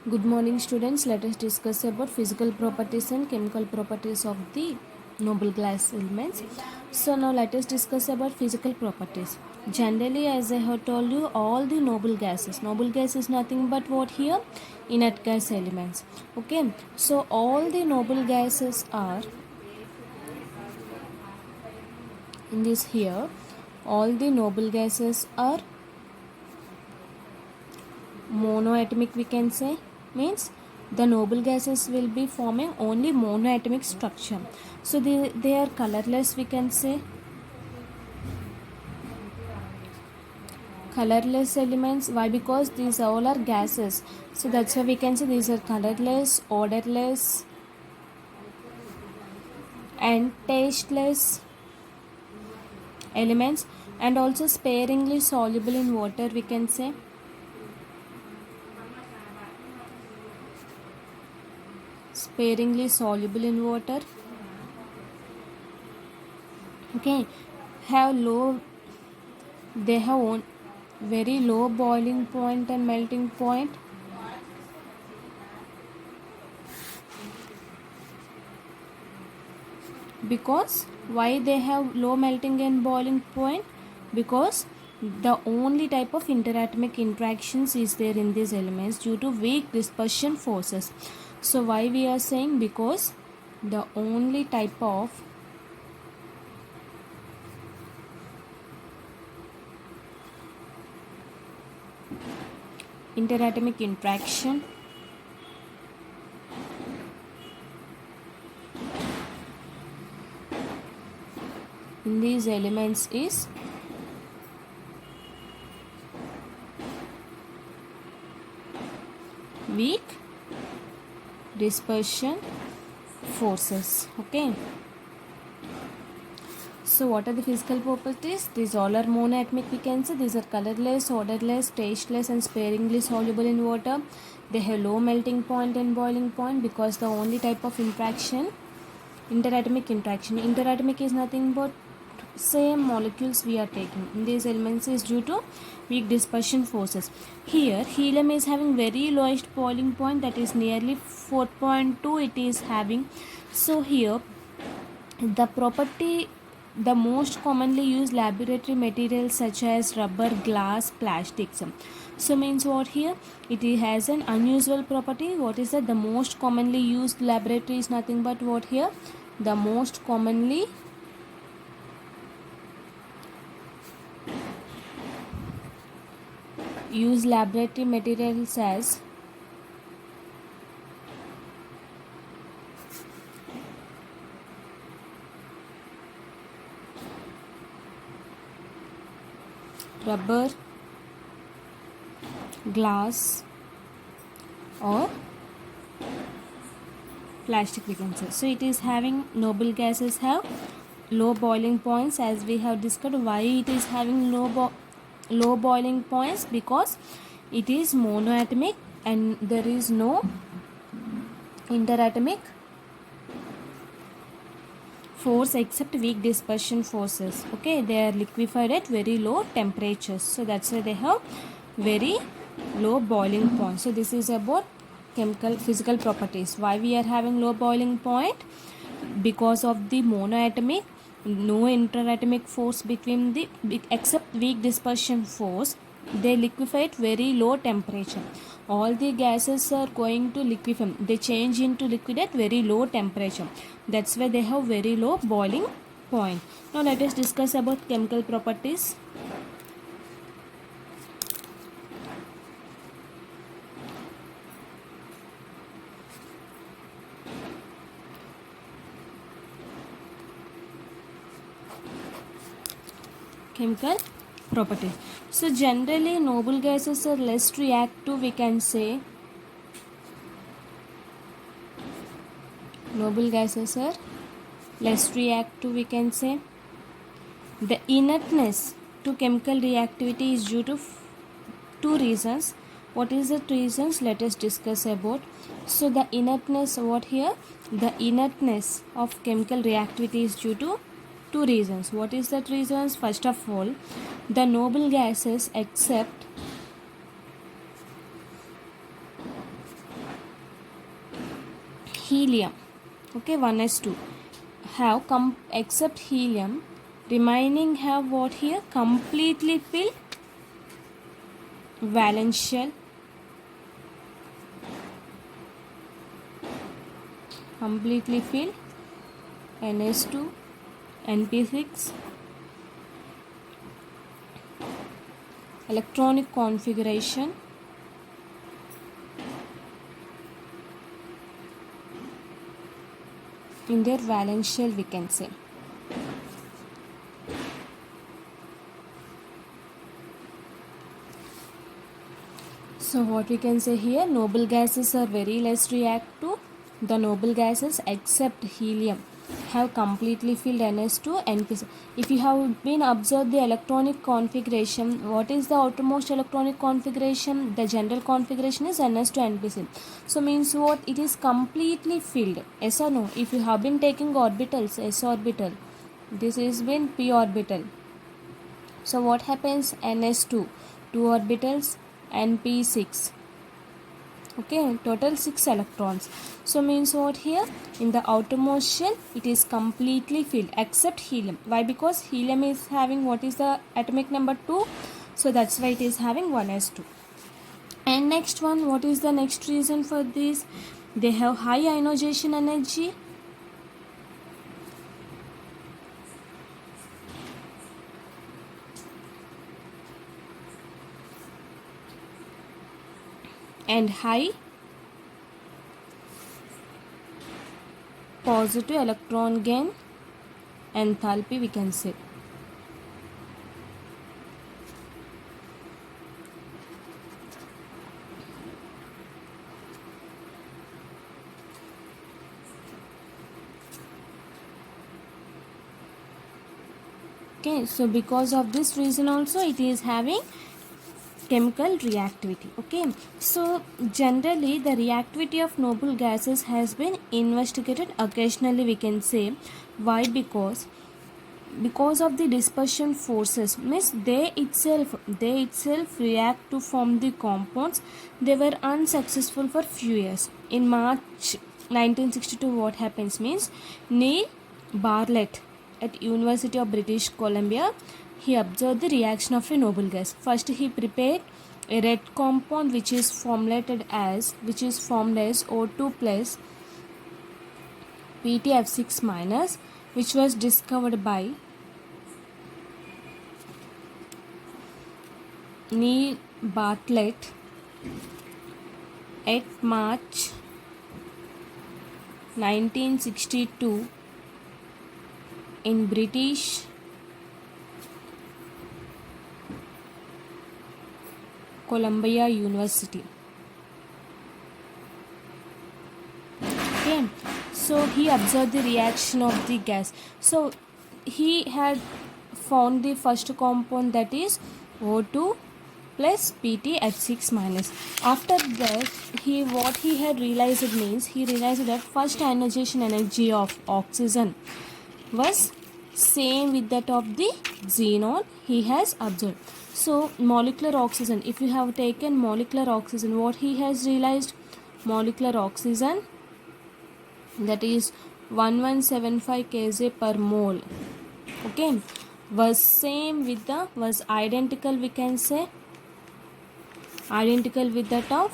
Good morning students. Let us discuss about physical properties and chemical properties of the noble gas elements. So now let us discuss about physical properties. Generally, as I have told you, all the noble gas is nothing but what here? Inert gas elements. Okay. So all the noble gases are in this here. All the noble gases are monoatomic, we can say, means the noble gases will be forming only monoatomic structure. So they are colorless, we can say, colorless elements. Why? Because these all are gases, so that's why we can say these are colorless, odorless and tasteless elements, and also sparingly soluble in water, we can say. Sparingly soluble in water. Okay. Have low, they have very low boiling point and melting point. Because why they have low melting and boiling point? Because the only type of interatomic interactions is there in these elements due to weak dispersion forces. So why we are saying? Because the only type of interatomic interaction in these elements is weak dispersion forces. Okay. So what are the physical properties? These all are monoatomic, we can say. These are colorless, odorless, tasteless and sparingly soluble in water. They have low melting point and boiling point because the only type of interaction, interatomic interaction. Interatomic is nothing but same molecules we are taking in these elements is due to weak dispersion forces. Here helium is having very lowest boiling point, that is nearly 4.2 it is having. So here the property, the most commonly used laboratory materials such as rubber, glass, plastics. So means what here? It has an unusual property. What is that? The most commonly used laboratory is nothing but what here? The most commonly used laboratory materials as rubber, glass or plastic, we can say. So it is having, noble gases have low boiling points, as we have discussed. Why it is having low boiling points? Because it is monoatomic and there is no interatomic force except weak dispersion forces. Okay, they are liquefied at very low temperatures, so that's why they have very low boiling point. So this is about chemical physical properties. Why we are having low boiling point? Because of the monoatomic, no interatomic force between the except weak dispersion force. They liquefy at very low temperature. All the gases are going to liquefy, they change into liquid at very low temperature. That's why they have very low boiling point. Now let us discuss about chemical properties. Chemical properties. So generally noble gases are less reactive, we can say. Noble gases are less reactive, we can say. The inertness to chemical reactivity is due to two reasons. What is the reasons? Let us discuss about. So the inertness, what here? The inertness of chemical reactivity is due to two reasons. What is that reasons? First of all, the noble gases accept helium, okay, 1s2 have except helium, remaining have what here? Completely filled valence shell, completely filled ns2 np6 electronic configuration in their valence shell, we can say. So what we can say here, noble gases are very less reactive. The noble gases except helium have completely filled ns2 np6. If you have been observed the electronic configuration, what is the outermost electronic configuration? The general configuration is ns2 np6. So means what? It is completely filled. Yes or no? If you have been taking orbitals, s orbital, this is been p orbital. So what happens? ns2 2 orbitals, np6, okay, total 6 electrons. So means what here? In the outermost shell it is completely filled except helium. Why? Because helium is having what is the atomic number 2, so that's why it is having 1s2. And next one, what is the next reason for this? They have high ionization energy and high positive electron gain enthalpy, we can say. Okay, so because of this reason also it is having chemical reactivity. Okay, so generally the reactivity of noble gases has been investigated occasionally, we can say. Why? Because of the dispersion forces, means they itself react to form the compounds. They were unsuccessful for few years. In March 1962, what happens means Neil Bartlett at University of British Columbia, he observed the reaction of a noble gas. First he prepared a red compound which is formed as O2 plus PtF6 minus, which was discovered by Neil Bartlett at March 1962 in British Columbia University. Okay, so he observed the reaction of the gas. So he had found the first compound, that is O2 plus PtF6 minus. After that, what he had realized means, he realized that first ionization energy of oxygen was same with that of the xenon he has observed. So molecular oxygen, if you have taken molecular oxygen, what he has realized? Molecular oxygen, that is 1175 kg per mole, okay, was identical, we can say, identical with that of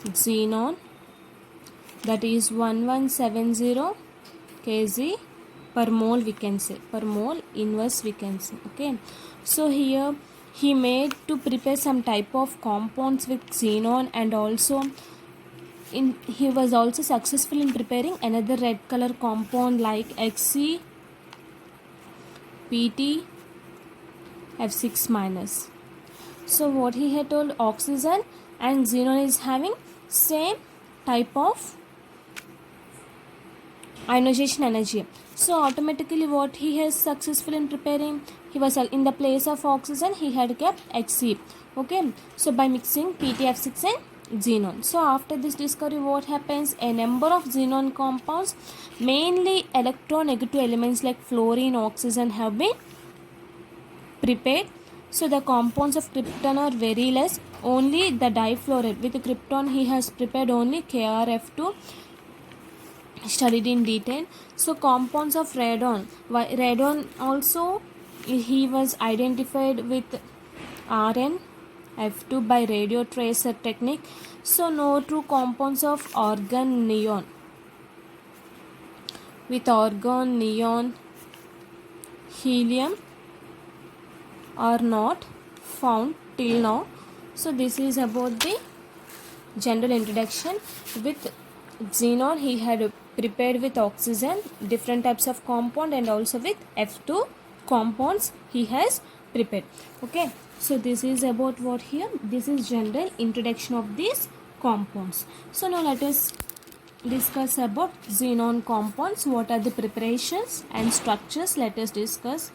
xenon, that is 1170 kg per mole, we can say, per mole inverse, we can say. Okay, so here he made to prepare some type of compounds with xenon, and also he was also successful in preparing another red color compound like Xc Pt F6 minus. So what he had told, oxygen and xenon is having same type of ionization energy. So automatically what he has successful in preparing, he was in the place of oxygen he had kept Xc. Okay, so by mixing PtF6 and xenon. So after this discovery, what happens? A number of xenon compounds, mainly electronegative elements like fluorine, oxygen, have been prepared So the compounds of krypton are very less. Only the difluoride with krypton he has prepared only KrF2, studied in detail. So compounds of radon. Radon also he was identified with Rn F2 by radio tracer technique. So no true compounds of argon neon. With argon, neon, helium are not found till now. So this is about the general introduction. With xenon he had prepared with oxygen different types of compound, and also with F2 compounds he has prepared. Okay, so this is about what here. This is general introduction of these compounds. So now let us discuss about xenon compounds. What are the preparations and structures? Let us discuss.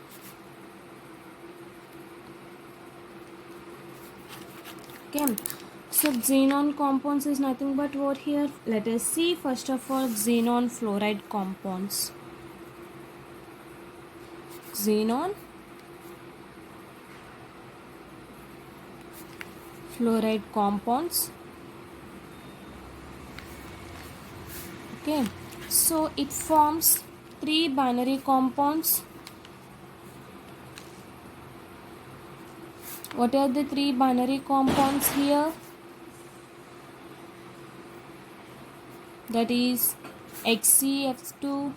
Okay, so xenon compounds is nothing but what here. Let us see first of all xenon fluoride compounds. Xenon fluoride compounds. Okay, so it forms 3 binary compounds. What are the 3 binary compounds here? That is HCF2,